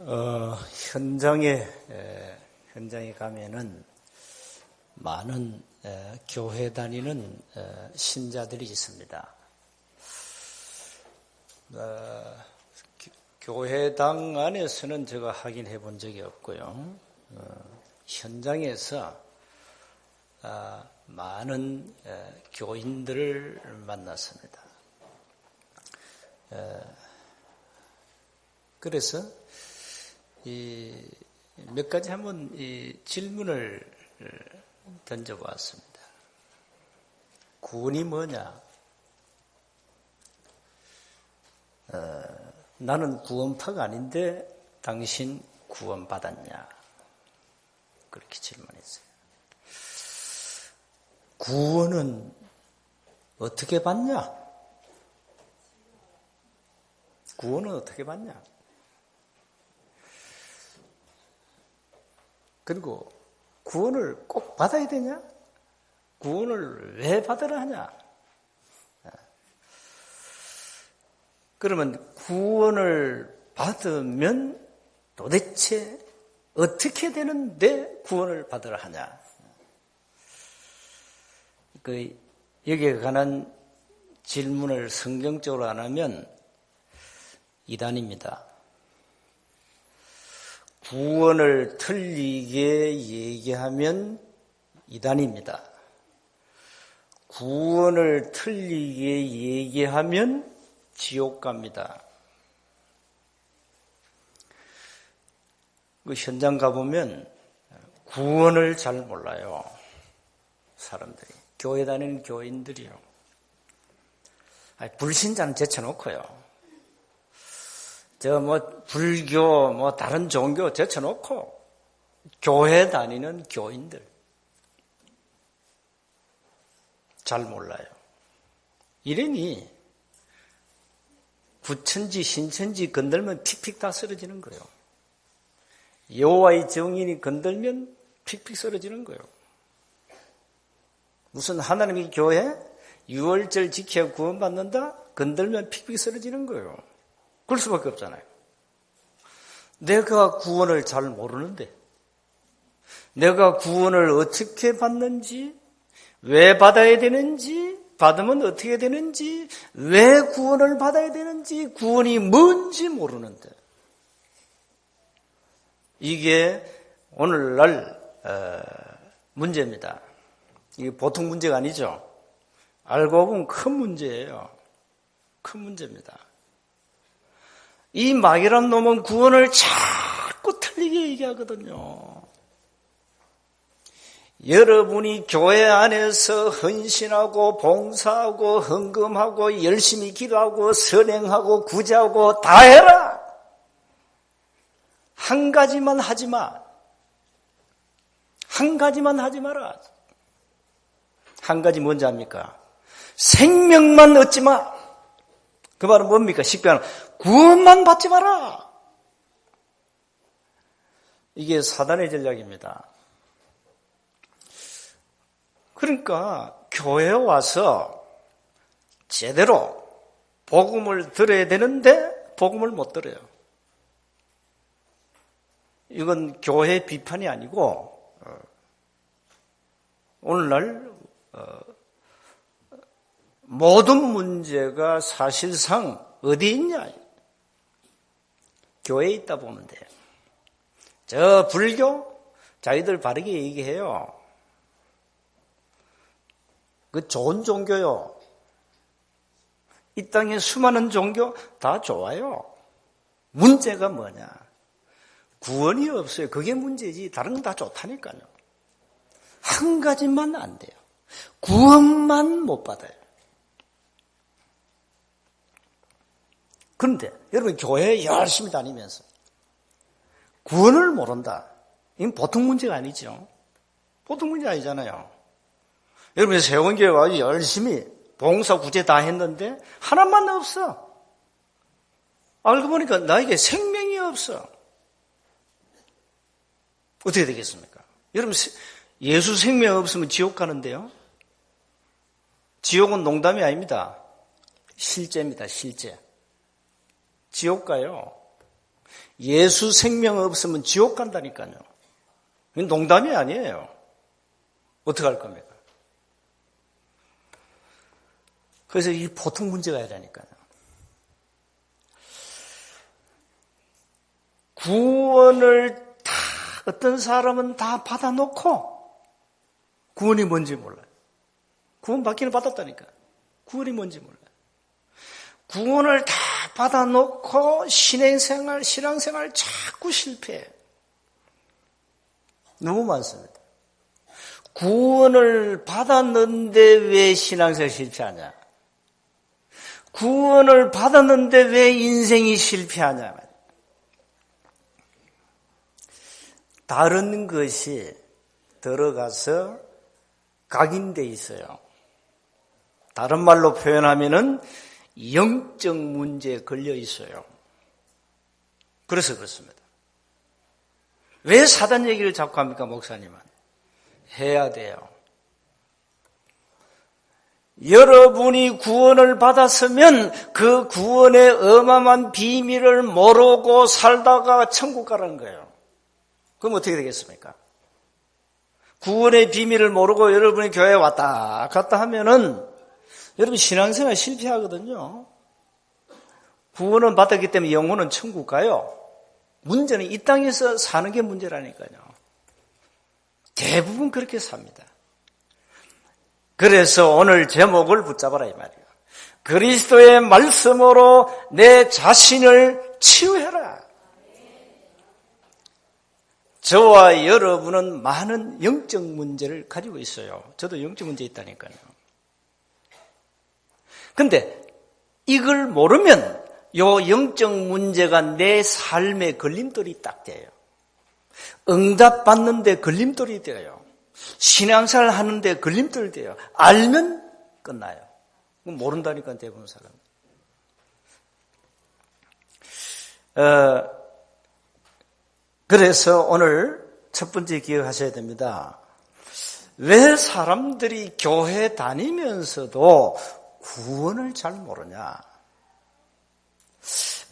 어, 현장에 가면은 많은 교회 다니는 신자들이 있습니다. 교회당 안에서는 제가 확인해 본 적이 없고요. 현장에서 많은 교인들을 만났습니다. 그래서 몇 가지 한번 질문을 던져보았습니다. 구원이 뭐냐? 나는 구원파가 아닌데 당신 구원받았냐? 그렇게 질문했어요. 구원은 어떻게 받냐? 구원은 어떻게 받냐? 그리고 구원을 꼭 받아야 되냐? 구원을 왜 받으라 하냐? 그러면 구원을 받으면 도대체 어떻게 되는데 구원을 받으라 하냐? 여기에 관한 질문을 성경적으로 안 하면 이단입니다. 구원을 틀리게 얘기하면 이단입니다. 구원을 틀리게 얘기하면 지옥 갑니다. 그 현장 가보면 구원을 잘 몰라요. 사람들이. 교회 다니는 교인들이요. 불신자는 제쳐놓고요. 불교, 다른 종교 제쳐놓고, 교회 다니는 교인들. 잘 몰라요. 이러니, 구천지, 신천지 건들면 픽픽 다 쓰러지는 거예요. 여호와의 정인이 건들면 픽픽 쓰러지는 거예요. 무슨 하나님의 교회? 6월절 지켜야 구원받는다? 건들면 픽픽 쓰러지는 거예요. 그럴 수밖에 없잖아요. 내가 구원을 잘 모르는데, 내가 구원을 어떻게 받는지, 왜 받아야 되는지, 받으면 어떻게 되는지, 왜 구원을 받아야 되는지, 구원이 뭔지 모르는데, 이게 오늘날 문제입니다. 이게 보통 문제가 아니죠. 알고 보면 큰 문제예요. 큰 문제입니다. 이 마귀란 놈은 구원을 자꾸 틀리게 얘기하거든요. 여러분이 교회 안에서 헌신하고 봉사하고 헌금하고 열심히 기도하고 선행하고 구제하고 다 해라. 한 가지만 하지 마. 한 가지만 하지 마라. 한 가지 뭔지 압니까? 생명만 얻지 마. 그 말은 뭡니까? 쉽게 말하면 구원만 받지 마라. 이게 사단의 전략입니다. 그러니까 교회에 와서 제대로 복음을 들어야 되는데 복음을 못 들어요. 이건 교회 비판이 아니고 오늘날 모든 문제가 사실상 어디 있냐? 교회에 있다 보면 돼요. 저 불교? 자기들 바르게 얘기해요. 그 좋은 종교요. 이 땅에 수많은 종교 다 좋아요. 문제가 뭐냐? 구원이 없어요. 그게 문제지. 다른 건 다 좋다니까요. 한 가지만 안 돼요. 구원만 못 받아요. 그런데 여러분 교회에 열심히 다니면서 구원을 모른다. 이건 보통 문제가 아니죠. 보통 문제 아니잖아요. 여러분 세원교회 와서 열심히 봉사 구제 다 했는데 하나만 없어. 알고 보니까 나에게 생명이 없어. 어떻게 되겠습니까? 여러분 예수 생명 없으면 지옥 가는데요. 지옥은 농담이 아닙니다. 실제입니다. 실제. 지옥 가요. 예수 생명 없으면 지옥 간다니까요. 이건 농담이 아니에요. 어떡할 겁니까? 그래서 이 보통 문제가 아니라니까요. 구원을 다 어떤 사람은 다 받아놓고 구원이 뭔지 몰라요. 구원 받기는 받았다니까. 구원이 뭔지 몰라요. 구원을 다 받아놓고 신앙생활 자꾸 실패해요. 너무 많습니다. 구원을 받았는데 왜 신앙생활 실패하냐? 구원을 받았는데 왜 인생이 실패하냐? 다른 것이 들어가서 각인되어 있어요. 다른 말로 표현하면은 영적 문제에 걸려 있어요. 그래서 그렇습니다. 왜 사단 얘기를 자꾸 합니까, 목사님은? 해야 돼요. 여러분이 구원을 받았으면 그 구원의 어마어마한 비밀을 모르고 살다가 천국 가라는 거예요. 그럼 어떻게 되겠습니까? 구원의 비밀을 모르고 여러분이 교회에 왔다 갔다 하면은 여러분 신앙생활 실패하거든요. 구원은 받았기 때문에 영혼은 천국 가요. 문제는 이 땅에서 사는 게 문제라니까요. 대부분 그렇게 삽니다. 그래서 오늘 제목을 붙잡아라 이 말이에요. 그리스도의 말씀으로 내 자신을 치유해라. 저와 여러분은 많은 영적 문제를 가지고 있어요. 저도 영적 문제 있다니까요. 근데 이걸 모르면 요 영적 문제가 내 삶의 걸림돌이 딱 돼요. 응답받는데 걸림돌이 돼요. 신앙생활 하는데 걸림돌이 돼요. 알면 끝나요. 모른다니까 대부분 사람. 그래서 오늘 첫 번째 기억하셔야 됩니다. 왜 사람들이 교회 다니면서도 구원을 잘 모르냐?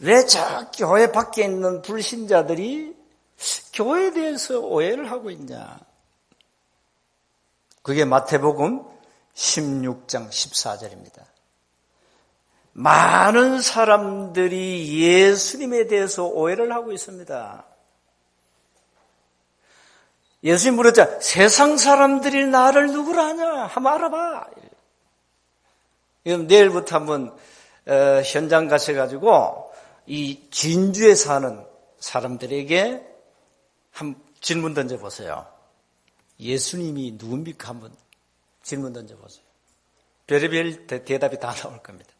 왜 저 교회 밖에 있는 불신자들이 교회에 대해서 오해를 하고 있냐? 그게 마태복음 16장 14절입니다. 많은 사람들이 예수님에 대해서 오해를 하고 있습니다. 예수님 물었죠. 세상 사람들이 나를 누구라 하냐? 한번 알아봐. 내일부터 한번 현장 가셔가지고 이 진주에 사는 사람들에게 한 질문 던져보세요. 예수님이 누굽니까? 한번 질문 던져보세요. 별의별 대답이 다 나올 겁니다.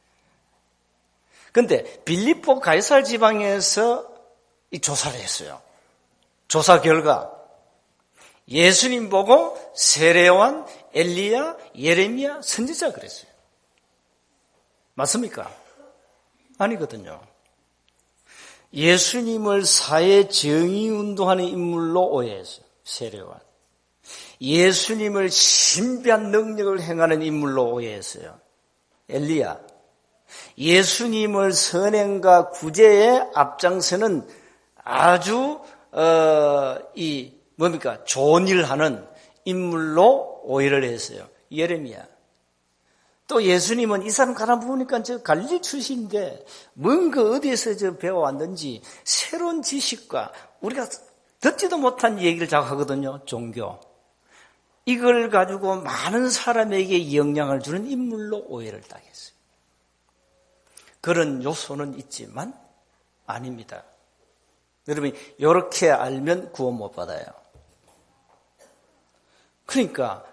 그런데 빌립보 가이사르 지방에서 이 조사를 했어요. 조사 결과 예수님 보고 세례요한, 엘리야, 예레미야, 선지자 그랬어요. 맞습니까? 아니거든요. 예수님을 사회 정의 운동하는 인물로 오해했어요. 세례요한. 예수님을 신비한 능력을 행하는 인물로 오해했어요. 엘리야. 예수님을 선행과 구제에 앞장서는 아주 좋은 일을 하는 인물로 오해를 했어요. 예레미야. 또 예수님은 이 사람 가만 보니까 저 갈릴리 출신인데 뭔가 어디에서 저 배워왔는지 새로운 지식과 우리가 듣지도 못한 얘기를 자꾸 하거든요. 종교. 이걸 가지고 많은 사람에게 영향을 주는 인물로 오해를 당했어요. 그런 요소는 있지만 아닙니다. 여러분 이렇게 알면 구원 못 받아요. 그러니까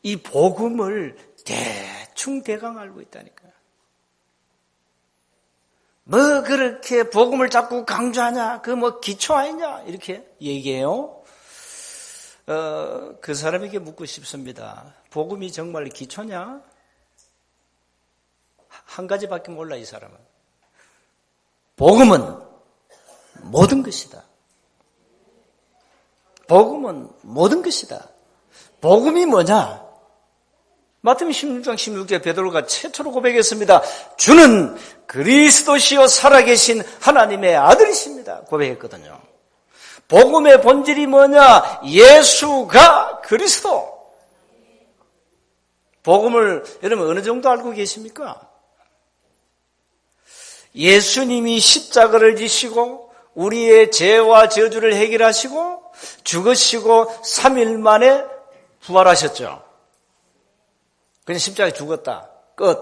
이 복음을 대충 알고 있다니까요. 뭐 그렇게 복음을 자꾸 강조하냐? 그 뭐 기초 아니냐? 이렇게 얘기해요. 그 사람에게 묻고 싶습니다. 복음이 정말 기초냐? 한 가지밖에 몰라 이 사람은. 복음은 모든 것이다. 복음은 모든 것이다. 복음이 뭐냐? 마태복음 16장 16절 베드로가 최초로 고백했습니다. 주는 그리스도시요 살아계신 하나님의 아들이십니다. 고백했거든요. 복음의 본질이 뭐냐? 예수가 그리스도. 복음을 여러분 어느 정도 알고 계십니까? 예수님이 십자가를 지시고 우리의 죄와 저주를 해결하시고 죽으시고 3일 만에 부활하셨죠. 그냥 십자가에 죽었다. 끝.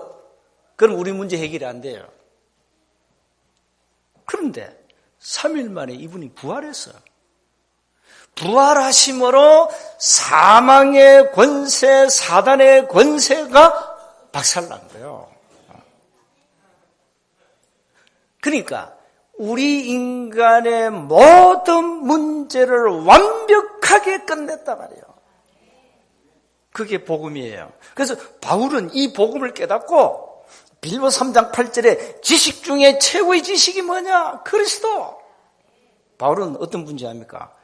그럼 우리 문제 해결이 안 돼요. 그런데 3일 만에 이분이 부활했어요. 부활하심으로 사망의 권세, 사단의 권세가 박살난 거예요. 그러니까 우리 인간의 모든 문제를 완벽하게 끝냈단 말이에요. 그게 복음이에요. 그래서 바울은 이 복음을 깨닫고 빌보 3장 8절에 지식 중에 최고의 지식이 뭐냐? 그리스도. 바울은 어떤 문제 아닙니까?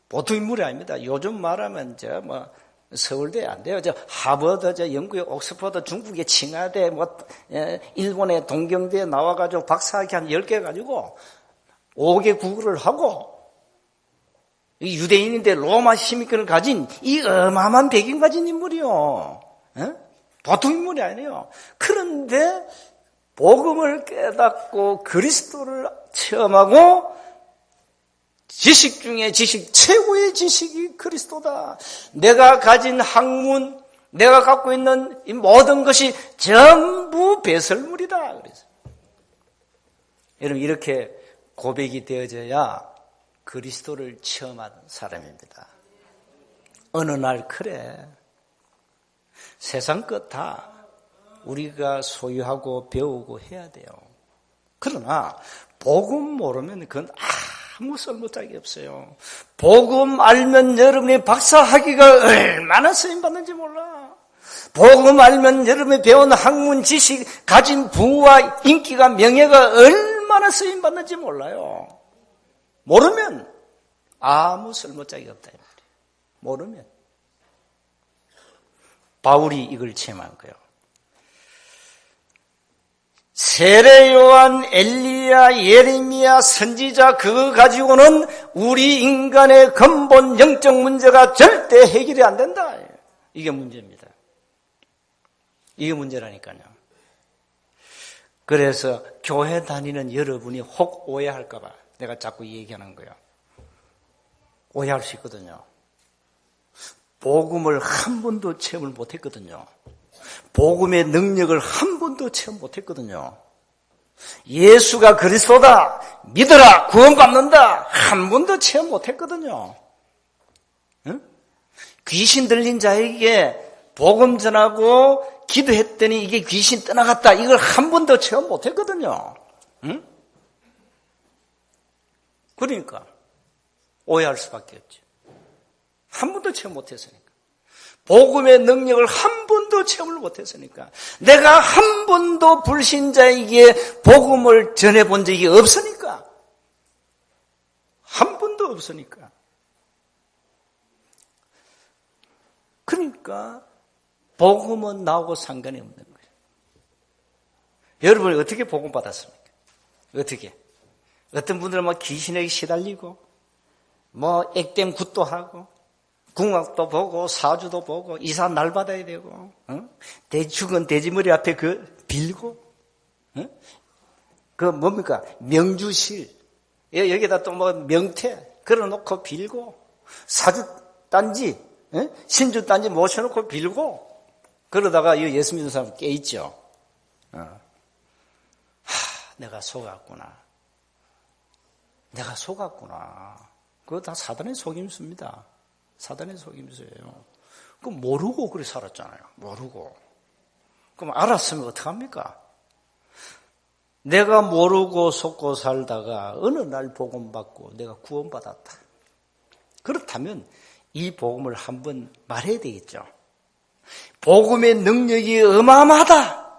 보통 인물이 아닙니다. 요즘 말하면 서울대 안 돼요. 하버드, 영국의 옥스퍼드, 중국의 칭화대, 일본의 동경대에 나와가지고 박사학위 한 10개 가지고 5개 국어를 하고 유대인인데 로마 시민권을 가진 이 어마어마한 배경 가진 인물이요. 보통 인물이 아니에요. 그런데 복음을 깨닫고 그리스도를 체험하고 지식 중에 지식, 최고의 지식이 그리스도다. 내가 가진 학문, 내가 갖고 있는 이 모든 것이 전부 배설물이다. 그래서 여러분 이렇게 고백이 되어져야 그리스도를 체험한 사람입니다. 어느 날 그래. 세상 것 다 우리가 소유하고 배우고 해야 돼요. 그러나 복음 모르면 그건 아무 쓸모짝이 없어요. 복음 알면 여러분의 박사학위가 얼마나 쓰임받는지 몰라. 복음 알면 여러분이 배운 학문, 지식, 가진 부와 인기가, 명예가 얼마나 쓰임받는지 몰라요. 모르면 아무 쓸모짝이 없다. 모르면. 바울이 이걸 체험한 거예요. 세례 요한, 엘리야, 예레미야, 선지자 그거 가지고는 우리 인간의 근본 영적 문제가 절대 해결이 안 된다. 이게 문제입니다. 이게 문제라니까요. 그래서 교회 다니는 여러분이 혹 오해할까 봐 내가 자꾸 얘기하는 거예요. 오해할 수 있거든요. 복음을 한 번도 체험을 못했거든요. 복음의 능력을 한 번도 체험 못했거든요. 예수가 그리스도다, 믿어라, 구원받는다, 한 번도 체험 못했거든요. 응? 귀신 들린 자에게 복음 전하고 기도했더니 이게 귀신 떠나갔다, 이걸 한 번도 체험 못했거든요. 응? 그러니까 오해할 수밖에 없죠. 한 번도 체험 못했으니까. 복음의 능력을 한 번도 체험을 못했으니까. 내가 한 번도 불신자에게 복음을 전해본 적이 없으니까. 한 번도 없으니까. 그러니까 복음은 나하고 상관이 없는 거예요. 여러분이 어떻게 복음 받았습니까? 어떻게? 어떤 분들은 막 귀신에게 시달리고 액땜 굿도 하고 궁합도 보고 사주도 보고 이사 날 받아야 되고 죽은 돼지머리 앞에 빌고 뭡니까? 명주실 여기다 또 명태 걸어놓고 빌고 사주단지 신주단지 모셔놓고 빌고 그러다가 예수 믿는 사람 깨있죠. 내가 속았구나. 그거 다 사단의 속임수입니다. 사단의 속임수예요. 그럼 모르고 그래 살았잖아요. 모르고. 그럼 알았으면 어떡합니까? 내가 모르고 속고 살다가 어느 날 복음 받고 내가 구원받았다. 그렇다면 이 복음을 한번 말해야 되겠죠. 복음의 능력이 어마어마하다.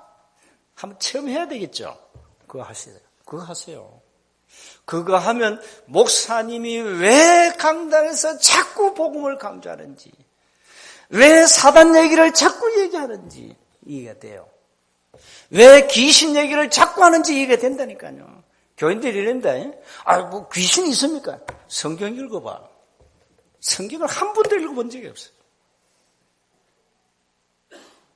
한번 체험해야 되겠죠. 그거 하세요. 그거 하면 목사님이 왜 강단에서 자꾸 복음을 강조하는지, 왜 사단 얘기를 자꾸 얘기하는지 이해가 돼요. 왜 귀신 얘기를 자꾸 하는지 이해가 된다니까요. 교인들이 이런다. 뭐 귀신이 있습니까? 성경 읽어봐. 성경을 한 번도 읽어본 적이 없어요.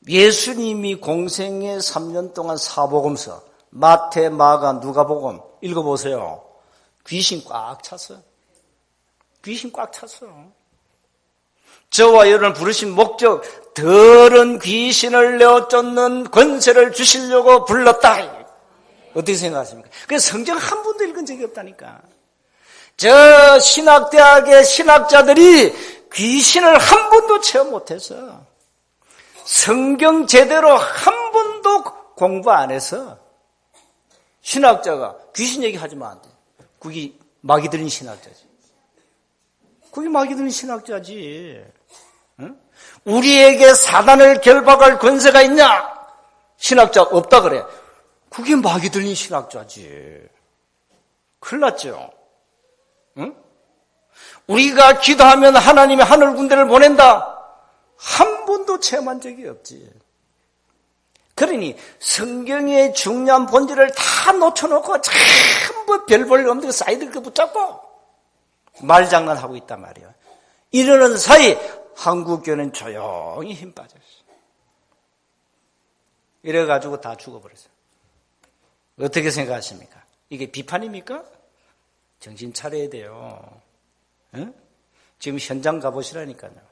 예수님이 공생의 3년 동안 사복음서, 마태, 마가, 누가복음 읽어보세요. 귀신 꽉 찼어요. 귀신 꽉 찼어요. 저와 여러분을 부르신 목적, 더러운 귀신을 내어쫓는 권세를 주시려고 불렀다. 어떻게 생각하십니까? 그래서 성경 한 번도 읽은 적이 없다니까. 저 신학대학의 신학자들이 귀신을 한 번도 체험 못해서 성경 제대로 한 번도 공부 안 해서 신학자가 귀신 얘기하지만 안 돼. 그게 마귀 들린 신학자지. 그게 마귀 들린 신학자지. 응? 우리에게 사단을 결박할 권세가 있냐? 신학자 없다 그래. 그게 마귀 들린 신학자지. 큰일 났죠. 응? 우리가 기도하면 하나님이 하늘 군대를 보낸다. 한 번도 체험한 적이 없지. 그러니 성경의 중요한 본질을 다 놓쳐놓고 전부 별볼 없는 사이들 그 붙잡고 말장난하고 있단 말이야. 이러는 사이 한국교회는 조용히 힘 빠졌어. 이래가지고 다 죽어버렸어. 어떻게 생각하십니까? 이게 비판입니까? 정신 차려야 돼요. 응? 지금 현장 가보시라니까요.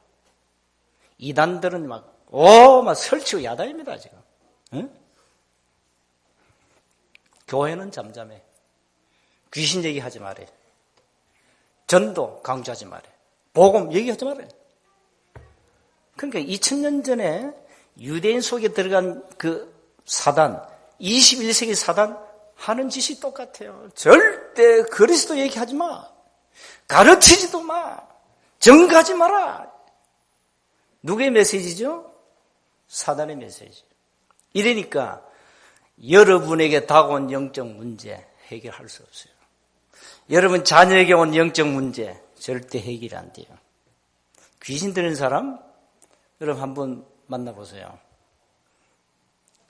이단들은 막 설치고 야단입니다, 지금. 응? 교회는 잠잠해. 귀신 얘기하지 말해. 전도 강조하지 말해. 복음 얘기하지 말해. 그러니까 2000년 전에 유대인 속에 들어간 그 사단, 21세기 사단 하는 짓이 똑같아요. 절대 그리스도 얘기하지 마. 가르치지도 마. 정가지 마라. 누구의 메시지죠? 사단의 메시지. 이러니까 여러분에게 다가온 영적 문제 해결할 수 없어요. 여러분 자녀에게 온 영적 문제 절대 해결이 안 돼요. 귀신 들린 사람 여러분 한번 만나보세요.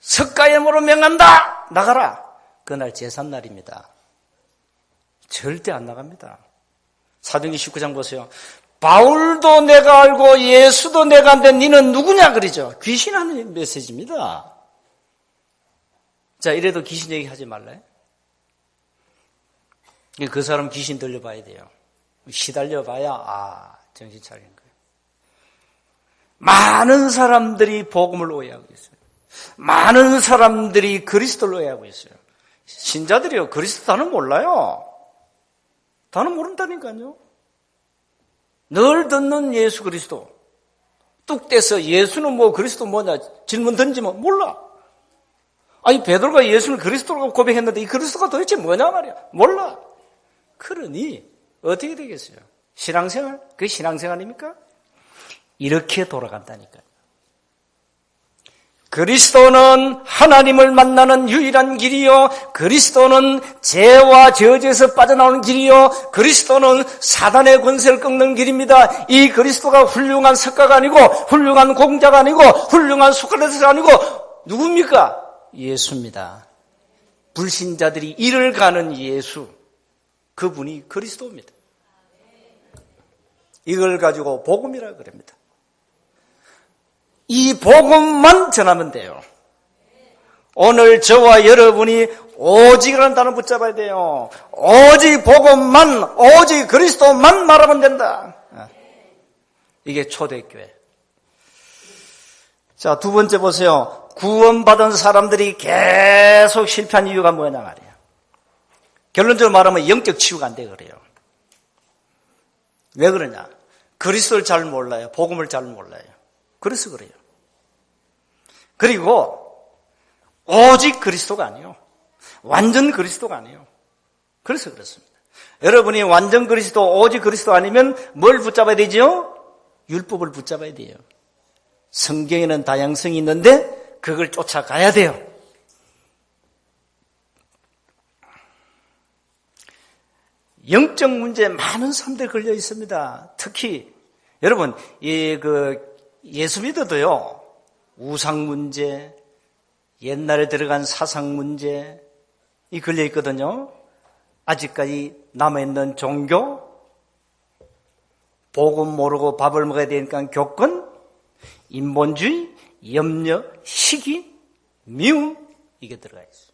석가염으로 명한다. 나가라. 그날 제삿날입니다. 절대 안 나갑니다. 사도행전 19장 보세요. 바울도 내가 알고 예수도 내가 안데 너는 누구냐 그러죠. 귀신하는 메시지입니다. 자, 이래도 귀신 얘기하지 말래. 그 사람 귀신 들려봐야 돼요. 시달려봐야 정신 차리는 거예요. 많은 사람들이 복음을 오해하고 있어요. 많은 사람들이 그리스도를 오해하고 있어요. 신자들이요, 그리스도 다는 몰라요. 다는 모른다니까요. 늘 듣는 예수 그리스도. 뚝 떼서 예수는 뭐 그리스도 뭐냐 질문 던지면 몰라. 아니 베드로가 예수를 그리스도라고 고백했는데 이 그리스도가 도대체 뭐냐 말이야. 몰라. 그러니 어떻게 되겠어요? 신앙생활? 그게 신앙생활입니까? 이렇게 돌아간다니까요. 그리스도는 하나님을 만나는 유일한 길이요. 그리스도는 죄와 저주에서 빠져나오는 길이요. 그리스도는 사단의 권세를 꺾는 길입니다. 이 그리스도가 훌륭한 석가가 아니고 훌륭한 공자가 아니고 훌륭한 소크라테스가 아니고 누굽니까? 예수입니다. 불신자들이 이를 가는 예수. 그분이 그리스도입니다. 이걸 가지고 복음이라 그럽니다. 이 복음만 전하면 돼요. 오늘 저와 여러분이 오직이라는 단어 붙잡아야 돼요. 오직 복음만, 오직 그리스도만 말하면 된다. 이게 초대교회. 자, 두 번째 보세요. 구원받은 사람들이 계속 실패한 이유가 뭐냐 말이에요. 결론적으로 말하면 영적 치유가 안 돼 그래요. 왜 그러냐? 그리스도를 잘 몰라요. 복음을 잘 몰라요. 그래서 그래요. 그리고 오직 그리스도가 아니에요. 완전 그리스도가 아니에요. 그래서 그렇습니다. 여러분이 완전 그리스도, 오직 그리스도 아니면 뭘 붙잡아야 되죠? 율법을 붙잡아야 돼요. 성경에는 다양성이 있는데 그걸 쫓아가야 돼요. 영적 문제에 많은 사람들이 걸려 있습니다. 특히 여러분 예수 믿어도요, 우상 문제, 옛날에 들어간 사상 문제, 이 걸려 있거든요. 아직까지 남아있는 종교, 복음 모르고 밥을 먹어야 되니까 교권, 인본주의, 염려, 시기, 미움, 이게 들어가 있어요.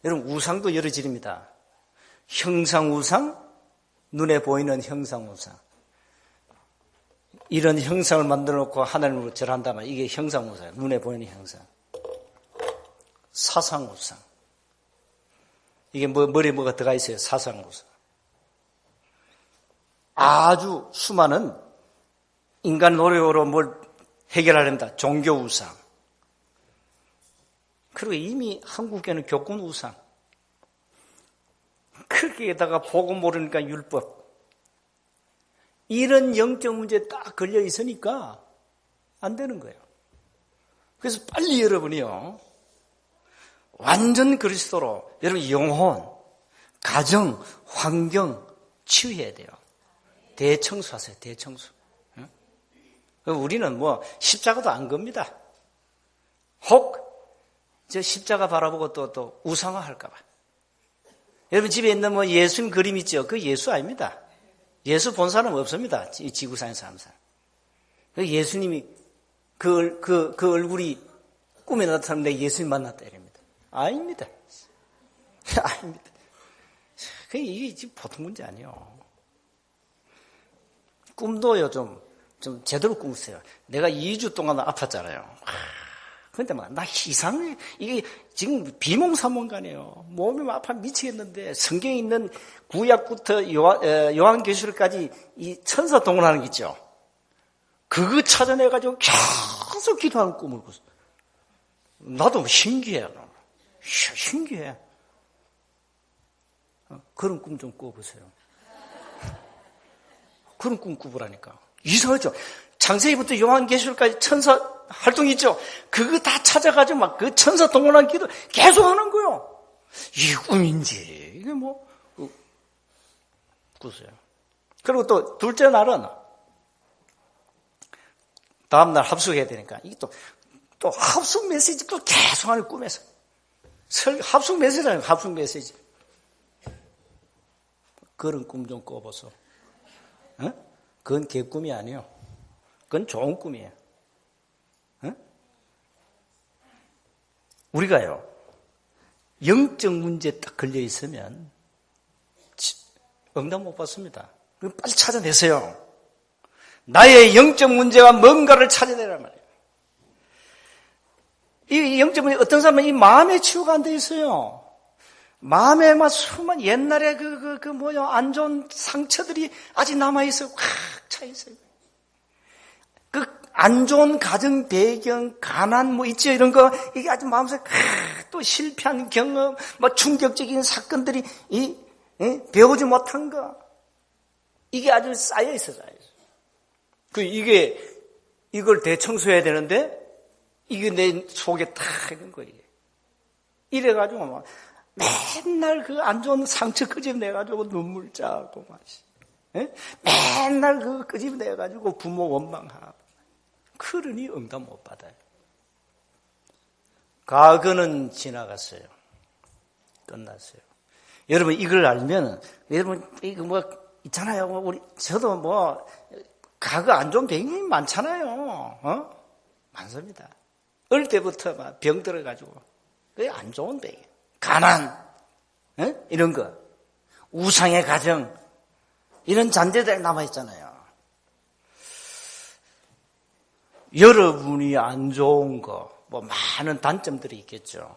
여러분, 우상도 여러 질입니다. 형상우상, 눈에 보이는 형상우상. 이런 형상을 만들어 놓고 하나님으로 절한다면 이게 형상우상, 눈에 보이는 형상. 사상우상. 이게 머리에 뭐가 들어가 있어요? 사상우상. 아주 수많은 인간 노력으로 뭘 해결하렵니다. 종교우상. 그리고 이미 한국에는 교권우상. 거기에다가 복음 모르니까 율법. 이런 영적 문제에 딱 걸려 있으니까 안 되는 거예요. 그래서 빨리 여러분이요, 완전 그리스도로 여러분 영혼, 가정, 환경 치유해야 돼요. 대청소하세요. 대청소. 응? 우리는 뭐 십자가도 안 겁니다. 혹 저 십자가 바라보고 또 우상화할까 봐. 여러분 집에 있는 뭐 예수님 그림 있죠? 그 예수 아닙니다. 예수 본 사람 없습니다. 이 지구상에 사는 사람. 예수님이 그 얼굴이 꿈에 나타났는데 예수님 만났다 이럽니다. 아닙니다. 아닙니다. 이게 지금 보통 문제 아니에요. 꿈도요, 좀 제대로 꾸세요. 내가 2주 동안 아팠잖아요. 근데 나 이상해. 이게 지금 비몽사몽간이에요. 몸이 아파 미치겠는데 성경에 있는 구약부터 요한계시록까지 이 천사 동원하는 게 있죠. 그거 찾아내가지고 계속 기도하는 꿈을 꿨어. 나도 신기해. 신기해. 그런 꿈 좀 꿔보세요. 그런 꿈 꾸보라니까. 이상하죠? 창세기부터 요한계시록까지 천사 활동이 있죠? 그거 다 찾아가지고 막 그 천사 동원한 기도 계속 하는 거예요. 이게 꿈인지, 이게 뭐, 꾸세요. 그리고 또 둘째 날은 다음날 합숙해야 되니까 이게 또 합숙 메시지 또 계속 하는 꿈에서. 합숙 메시지잖아요, 합숙 메시지. 그런 꿈 좀 꿔보소. 어? 그건 개꿈이 아니에요. 그건 좋은 꿈이에요. 어? 우리가요, 영적 문제에 딱 걸려 있으면 응답 못 받습니다. 그럼 빨리 찾아내세요. 나의 영적 문제가 뭔가를 찾아내란 말이에요. 이 영적 문제, 어떤 사람은 이 마음의 치유가 안 돼 있어요. 마음에 막 수많은 옛날에 안 좋은 상처들이 아직 남아있어요. 꽉 차있어요. 그 안 좋은 가정 배경, 가난 뭐 있죠, 이런 거, 이게 아주 마음속에 또 실패한 경험, 뭐 충격적인 사건들이, 배우지 못한 거, 이게 아주 쌓여있어요. 이걸 대청소해야 되는데, 이게 내 속에 다 있는 거예요. 이래가지고 막, 맨날 그 안 좋은 상처 끄집내가지고 눈물 짜고 막, 맨날 그 끄집내가지고 부모 원망하고. 그러니 응답 못 받아요. 과거는 지나갔어요. 끝났어요. 여러분, 이걸 알면, 여러분, 이거 뭐, 있잖아요. 저도 뭐, 과거 안 좋은 배경이 많잖아요. 많습니다. 어릴 때부터 막 병 들어가지고. 그게 안 좋은 배경. 가난, 이런 거. 우상의 가정. 이런 잔재들이 남아있잖아요. 여러분이 안 좋은 거, 뭐 많은 단점들이 있겠죠.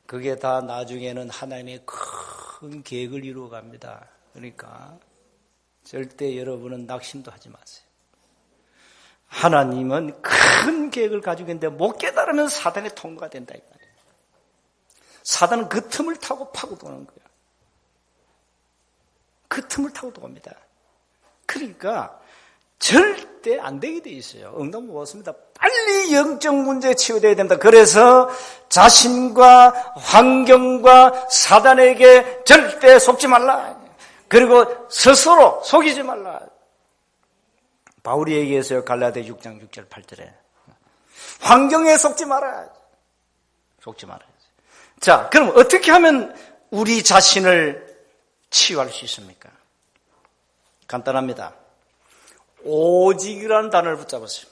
그게 다 나중에는 하나님의 큰 계획을 이루어갑니다. 그러니까 절대 여러분은 낙심도 하지 마세요. 하나님은 큰 계획을 가지고 있는데 못 깨달으면 사단의 통과가 된다 이 말이에요. 사단은 그 틈을 타고 파고드는 거예요. 그 틈을 타고 들어옵니다. 그러니까 절대 안 되게 돼 있어요. 응답 못 받습니다. 빨리 영적 문제에 치유되어야 된다. 그래서 자신과 환경과 사단에게 절대 속지 말라. 그리고 스스로 속이지 말라. 바울이 얘기했어요. 갈라디아 6장 6절 8절에. 환경에 속지 말아야. 속지 말아야. 자, 그럼 어떻게 하면 우리 자신을 치유할 수 있습니까? 간단합니다. 오직이라는 단어를 붙잡으세요.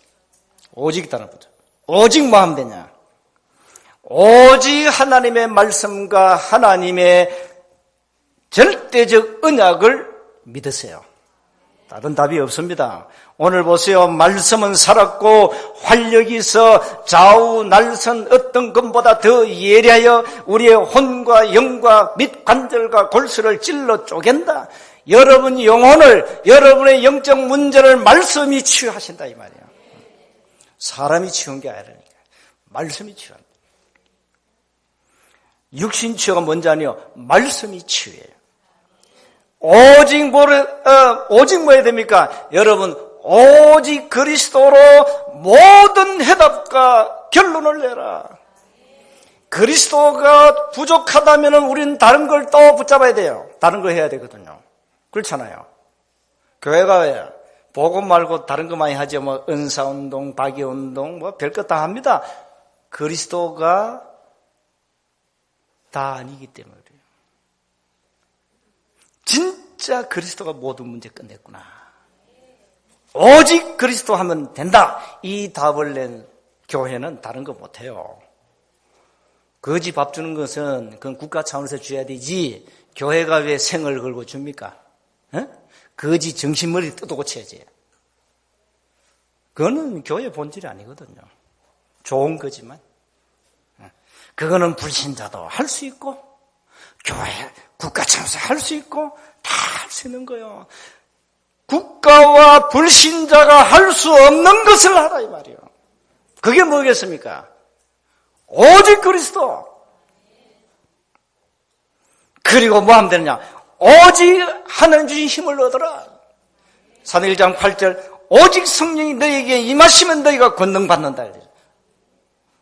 오직 단어를 붙잡으세요. 오직 뭐 하면 되냐? 오직 하나님의 말씀과 하나님의 절대적 언약을 믿으세요. 다른 답이 없습니다. 오늘 보세요. 말씀은 살았고 활력이 있어 좌우 날선 어떤 것보다 더 예리하여 우리의 혼과 영과 및 관절과 골수를 찔러 쪼갠다. 여러분 영혼을, 여러분의 영적 문제를 말씀이 치유하신다 이 말이에요. 사람이 치유한 게 아니라니까. 말씀이 치유한다. 육신 치유가 뭔지 아니요. 말씀이 치유예요. 오직 뭐 해야 됩니까? 여러분, 오직 그리스도로 모든 해답과 결론을 내라. 그리스도가 부족하다면 우리는 다른 걸 또 붙잡아야 돼요. 다른 걸 해야 되거든요. 그렇잖아요. 교회가 왜? 복음 말고 다른 거 많이 하죠. 뭐, 은사운동, 박의운동, 뭐, 별것 다 합니다. 그리스도가 다 아니기 때문에 그래요. 진짜 그리스도가 모든 문제 끝냈구나. 오직 그리스도 하면 된다. 이 답을 낸 교회는 다른 거 못해요. 거지 밥 주는 것은 그건 국가 차원에서 줘야 되지 교회가 왜 생을 걸고 줍니까? 거지 정신머리 뜯어 고쳐야지. 그거는 교회 본질이 아니거든요. 좋은 거지만. 그거는 불신자도 할 수 있고 교회, 국가 차원에서 할 수 있고 다 할 수 있는 거예요. 국가와 불신자가 할 수 없는 것을 하라 이 말이에요. 그게 뭐겠습니까? 오직 그리스도. 그리고 뭐 하면 되느냐? 오직 하나님 주신 힘을 얻어라. 사도행전 1장 8절 오직 성령이 너희에게 임하시면 너희가 권능 받는다.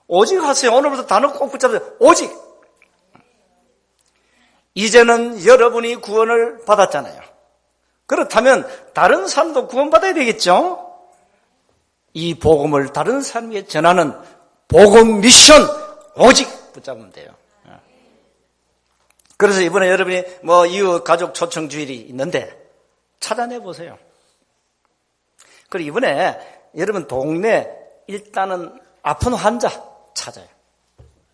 오직 하세요. 오늘부터 단어 꼭 붙잡으세요. 오직. 이제는 여러분이 구원을 받았잖아요. 그렇다면 다른 사람도 구원받아야 되겠죠? 이 복음을 다른 사람에게 전하는 복음 미션 오직 붙잡으면 돼요. 그래서 이번에 여러분이 뭐 이웃 가족 초청 주일이 있는데 찾아내 보세요. 그리고 이번에 여러분 동네 일단은 아픈 환자 찾아요.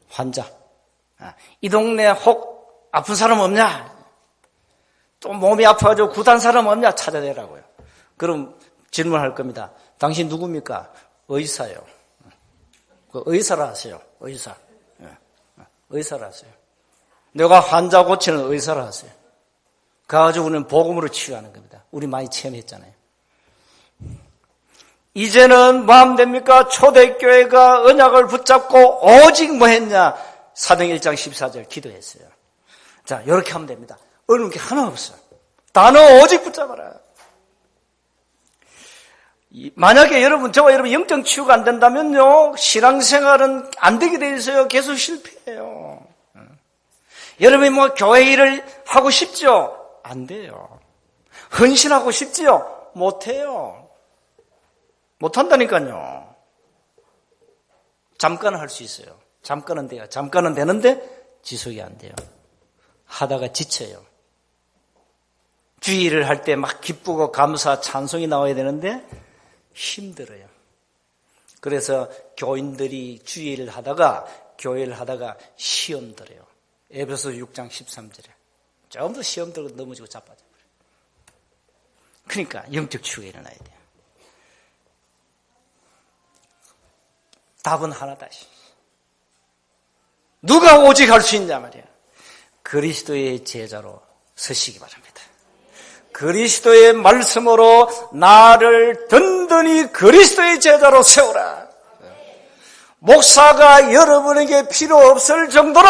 환자. 이 동네 혹 아픈 사람 없냐? 또 몸이 아파가지고 구단 사람 없냐? 찾아내라고요. 그럼 질문할 겁니다. 당신 누굽니까? 의사요. 그 의사라 하세요. 의사. 의사라 하세요. 내가 환자 고치는 의사라 하세요. 그래가지고 우리는 복음으로 치유하는 겁니다. 우리 많이 체험했잖아요. 이제는 뭐 하면 됩니까? 초대교회가 언약을 붙잡고 오직 뭐 했냐? 사도행전 1장 14절 기도했어요. 자, 이렇게 하면 됩니다. 어려운 게 하나 없어요. 단어 오직 붙잡아라. 만약에 저와 여러분 영적 치유가 안 된다면요, 신앙생활은 안 되게 돼 있어요. 계속 실패해요. 여러분이 뭐 교회 일을 하고 싶죠? 안 돼요. 헌신하고 싶지요? 못 해요. 못 한다니까요. 잠깐은 할 수 있어요. 잠깐은 돼요. 잠깐은 되는데 지속이 안 돼요. 하다가 지쳐요. 주일을 할 때 막 기쁘고 감사, 찬송이 나와야 되는데 힘들어요. 그래서 교인들이 주일을 하다가 교회를 하다가 시험 들어요. 에베소서 6장 13절에 전부 시험 들고 넘어지고 자빠져요. 그러니까 영적 치유가 일어나야 돼요. 답은 하나다. 누가 오직 할 수 있냐 말이야. 그리스도의 제자로 서시기 바랍니다. 그리스도의 말씀으로 나를 든든히 그리스도의 제자로 세우라. 목사가 여러분에게 필요 없을 정도로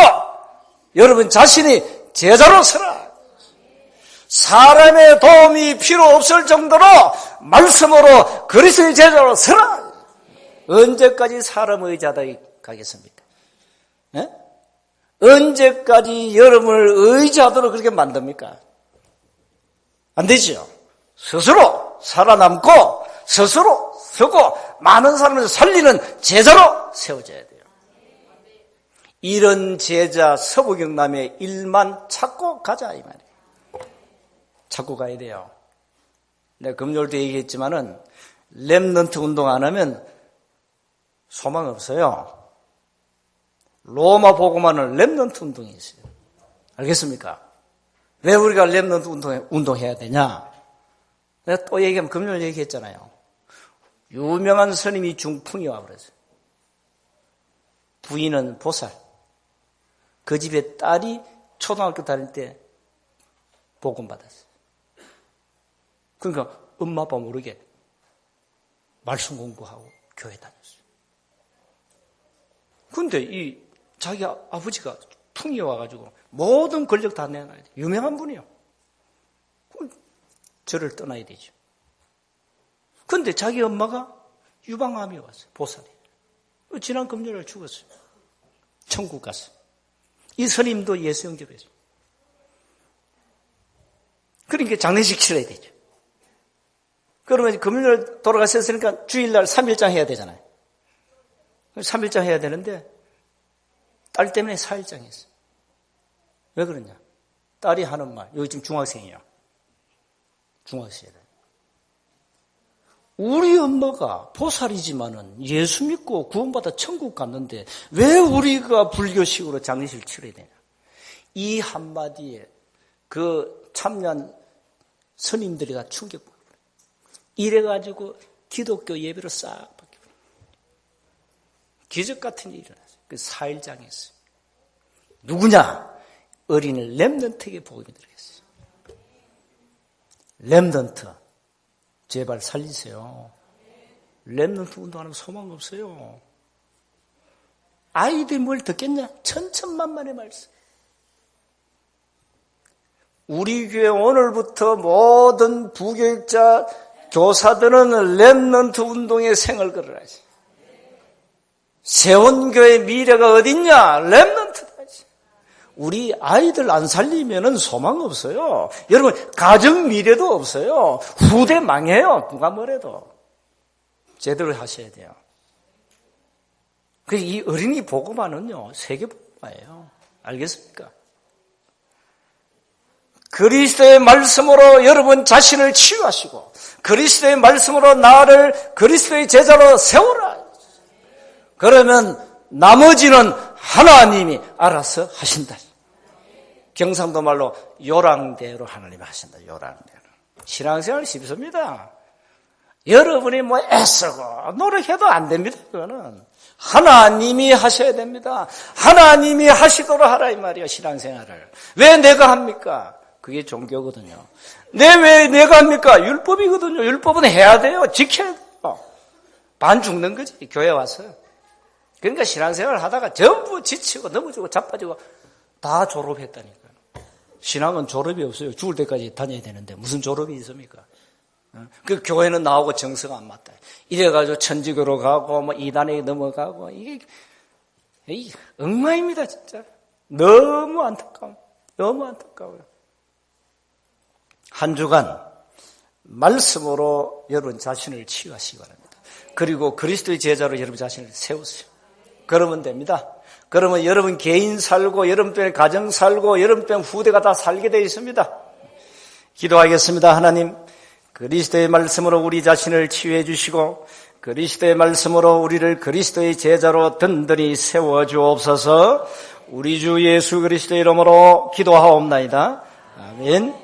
여러분 자신이 제자로 서라. 사람의 도움이 필요 없을 정도로 말씀으로 그리스도의 제자로 서라. 언제까지 사람의 제자다 가겠습니까? 네? 언제까지 여러분을 의지하도록 그렇게 만듭니까? 안 되죠. 스스로 살아남고 스스로 서고 많은 사람을 살리는 제자로 세워져야 돼요. 이런 제자 서부경남의 일만 찾고 가자 이 말이에요. 찾고 가야 돼요. 내가 금요일도 얘기했지만은 렘넌트 운동 안 하면 소망 없어요. 로마 복음화는 렘넌트 운동이 있어요. 알겠습니까? 왜 우리가 렘넌트 운동해야 되냐? 내가 또 얘기하면 금요일 얘기했잖아요. 유명한 스님이 중풍이 와버렸어요. 부인은 보살. 그 집에 딸이 초등학교 다닐 때 복음 받았어요. 그러니까 엄마 아빠 모르게 말씀 공부하고 교회 다녔어요. 근데 이 자기 아버지가 풍이 와가지고 모든 권력 다 내놔야 돼. 유명한 분이요. 그럼 저를 떠나야 되죠. 근데 자기 엄마가 유방암이 왔어요. 보살이. 지난 금요일에 죽었어요. 천국 갔어요. 이 스님도 예수 영접했어요. 그러니까 장례식 치러야 되죠. 그러면 금요일 돌아가셨으니까 주일날 3일장 해야 되잖아요. 3일장 해야 되는데 딸 때문에 4일장 했어요. 왜 그러냐? 딸이 하는 말, 여기 지금 중학생이에요. 중학생이에요. 우리 엄마가 보살이지만은 예수 믿고 구원받아 천국 갔는데 왜 우리가 불교식으로 장례식을 치러야 되냐? 이 한마디에 그 참여한 스님들이 다 충격받아요. 이래가지고 기독교 예배로 싹 바뀌어요. 기적 같은 일이 일어났어요. 그 4일장에 있어요. 누구냐? 어린 렘넌트에게 복음이 들어갔어요. 렘넌트. 제발 살리세요. 렘넌트 운동하는 소망 없어요. 아이들이 뭘 듣겠냐? 천천만만의 말씀. 우리 교회 오늘부터 모든 부교육자, 교사들은 렘넌트 운동의 생을 걸어야지. 세원교회 미래가 어딨냐? 렘넌트다지. 우리 아이들 안 살리면은 소망 없어요. 여러분, 가정 미래도 없어요. 후대 망해요. 누가 뭐래도. 제대로 하셔야 돼요. 그래서 이 어린이 복음화는요, 세계 복음화예요. 알겠습니까? 그리스도의 말씀으로 여러분 자신을 치유하시고, 그리스도의 말씀으로 나를 그리스도의 제자로 세우라. 그러면 나머지는 하나님이 알아서 하신다. 경상도 말로 요랑대로 하나님이 하신다. 요랑대로. 신앙생활 쉽습니다. 여러분이 뭐 애쓰고 노력해도 안 됩니다. 그거는 하나님이 하셔야 됩니다. 하나님이 하시도록 하라 이 말이에요. 신앙생활을. 왜 내가 합니까? 그게 종교거든요. 왜 내가 합니까? 율법이거든요. 율법은 해야 돼요. 지켜야 돼요. 반 죽는 거지. 교회 와서. 그러니까 신앙생활을 하다가 전부 지치고 넘어지고 자빠지고 다 졸업했다니까요. 신앙은 졸업이 없어요. 죽을 때까지 다녀야 되는데 무슨 졸업이 있습니까? 그 교회는 나오고 정서가 안 맞다. 이래가지고 천주교로 가고 뭐 이단에 넘어가고 이게 엉망입니다 진짜. 너무 안타까워요. 너무 안타까워요. 한 주간 말씀으로 여러분 자신을 치유하시기 바랍니다. 그리고 그리스도의 제자로 여러분 자신을 세우세요. 그러면 됩니다. 그러면 여러분 개인 살고 여러분 빼 가정 살고 여러분 빼 후대가 다 살게 되어 있습니다. 기도하겠습니다. 하나님, 그리스도의 말씀으로 우리 자신을 치유해 주시고 그리스도의 말씀으로 우리를 그리스도의 제자로 든든히 세워 주옵소서. 우리 주 예수 그리스도의 이름으로 기도하옵나이다. 아멘.